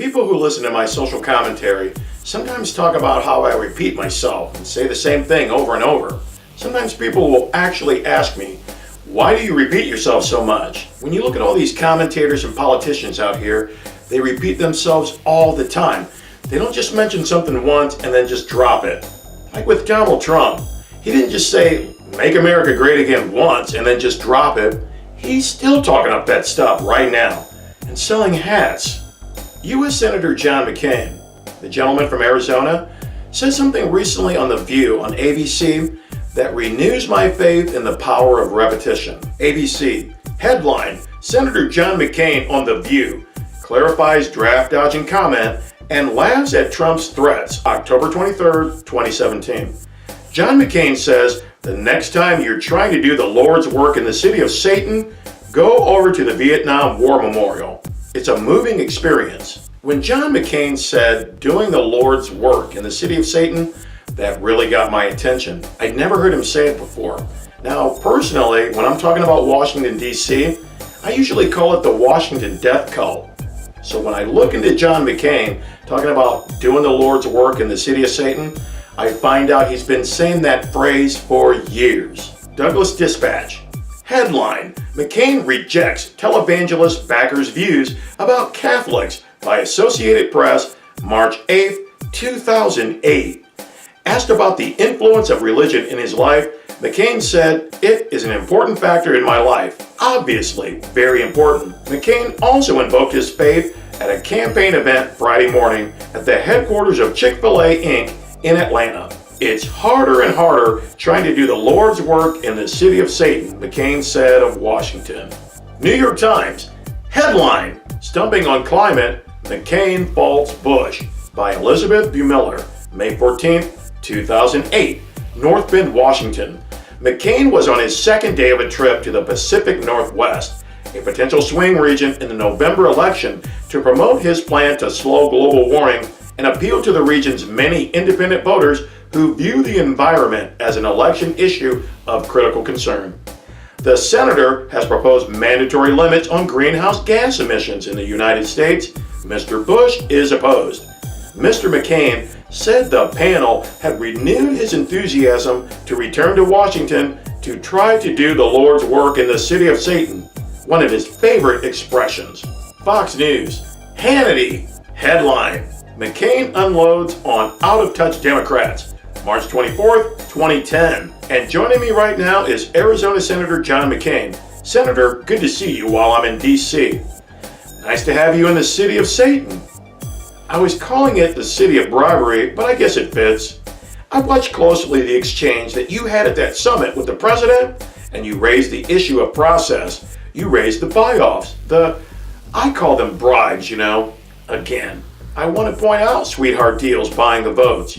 People who listen to my social commentary sometimes talk about how I repeat myself and say the same thing over and over. Sometimes people will actually ask me, why do you repeat yourself so much? When you look at all these commentators and politicians out here, they repeat themselves all the time. They don't just mention something once and then just drop it. Like with Donald Trump, he didn't just say, make America great again once and then just drop it. He's still talking up that stuff right now and selling hats. U.S. Senator John McCain, the gentleman from Arizona, said something recently on The View on ABC that renews my faith in the power of repetition. ABC, headline, Senator John McCain on The View clarifies draft dodging comment and laughs at Trump's threats, October 23, 2017. John McCain says, the next time you're trying to do the Lord's work in the city of Satan, go over to the Vietnam War Memorial. It's a moving experience. When John McCain said, doing the Lord's work in the city of Satan, that really got my attention. I'd never heard him say it before. Now, personally, when I'm talking about Washington, D.C., I usually call it the Washington death cult. So when I look into John McCain talking about doing the Lord's work in the city of Satan, I find out he's been saying that phrase for years. Douglas Dispatch. Headline, McCain rejects televangelist backers' views about Catholics by Associated Press, March 8, 2008. Asked about the influence of religion in his life, McCain said, it is an important factor in my life. Obviously, very important. McCain also invoked his faith at a campaign event Friday morning at the headquarters of Chick-fil-A Inc. in Atlanta. It's harder and harder trying to do the Lord's work in the city of Satan, McCain said of Washington. New York Times, headline, Stumping on Climate, McCain Faults Bush, by Elizabeth Bumiller, May 14, 2008, North Bend, Washington. McCain was on his second day of a trip to the Pacific Northwest, a potential swing region in the November election, to promote his plan to slow global warming and appeal to the region's many independent voters who view the environment as an election issue of critical concern. The senator has proposed mandatory limits on greenhouse gas emissions in the United States. Mr. Bush is opposed. Mr. McCain said the panel had renewed his enthusiasm to return to Washington to try to do the Lord's work in the city of Satan, one of his favorite expressions. Fox News, Hannity, headline, McCain unloads on out-of-touch Democrats, March 24th, 2010. And joining me right now is Arizona Senator John McCain. Senator, good to see you while I'm in D.C. Nice to have you in the city of Satan. I was calling it the city of bribery, but I guess it fits. I watched closely the exchange that you had at that summit with the president, and you raised the issue of process. You raised the buy-offs, I call them bribes, Again, I want to point out sweetheart deals buying the votes,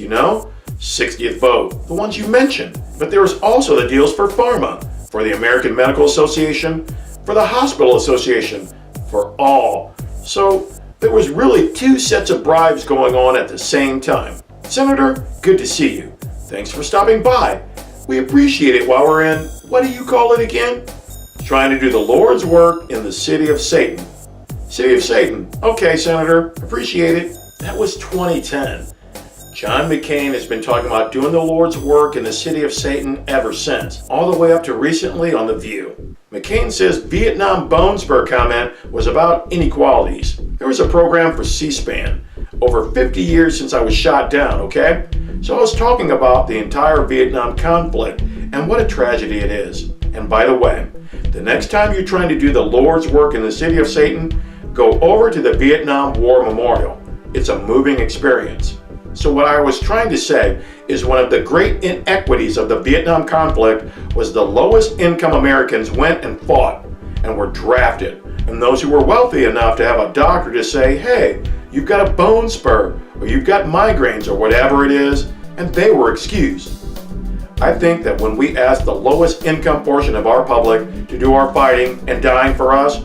60th vote, the ones you mentioned. But there was also the deals for pharma, for the American Medical Association, for the Hospital Association, for all. So there was really two sets of bribes going on at the same time. Senator, good to see you. Thanks for stopping by. We appreciate it while we're in, what do you call it again? Trying to do the Lord's work in the city of Satan. City of Satan. Okay, Senator, appreciate it. That was 2010. John McCain has been talking about doing the Lord's work in the city of Satan ever since, all the way up to recently on The View. McCain says Vietnam bone spur comment was about inequalities. There was a program for C-SPAN. Over 50 years since I was shot down, okay? So I was talking about the entire Vietnam conflict and what a tragedy it is. And by the way, the next time you're trying to do the Lord's work in the city of Satan, go over to the Vietnam War Memorial. It's a moving experience. So what I was trying to say is one of the great inequities of the Vietnam conflict was the lowest income Americans went and fought and were drafted. And those who were wealthy enough to have a doctor to say, hey, you've got a bone spur, or you've got migraines, or whatever it is, and they were excused. I think that when we ask the lowest income portion of our public to do our fighting and dying for us,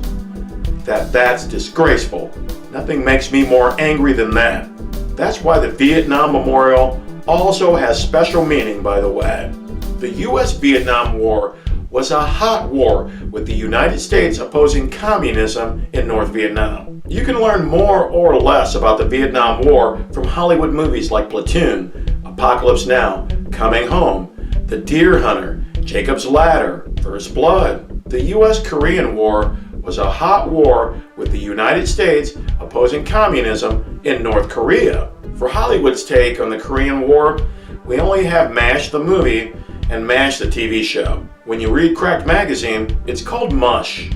that's disgraceful. Nothing makes me more angry than that. That's why the Vietnam Memorial also has special meaning, by the way. The U.S. Vietnam War was a hot war with the United States opposing communism in North Vietnam. You can learn more or less about the Vietnam War from Hollywood movies like Platoon, Apocalypse Now, Coming Home, The Deer Hunter, Jacob's Ladder, First Blood. The U.S.-Korean War was a hot war with the United States opposing communism in North Korea. For Hollywood's take on the Korean War, we only have MASH the movie and MASH the TV show. When you read Cracked Magazine, it's called mush.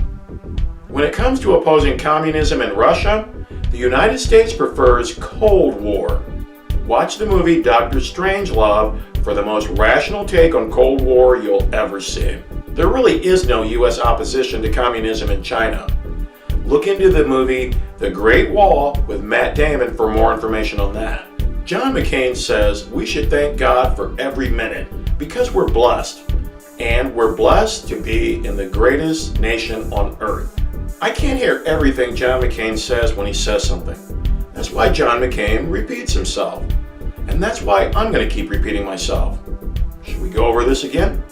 When it comes to opposing communism in Russia, the United States prefers Cold War. Watch the movie Dr. Strangelove for the most rational take on Cold War you'll ever see. There really is no U.S. opposition to communism in China. Look into the movie The Great Wall with Matt Damon for more information on that. John McCain says we should thank God for every minute because we're blessed. And we're blessed to be in the greatest nation on earth. I can't hear everything John McCain says when he says something. That's why John McCain repeats himself. And that's why I'm going to keep repeating myself. Should we go over this again?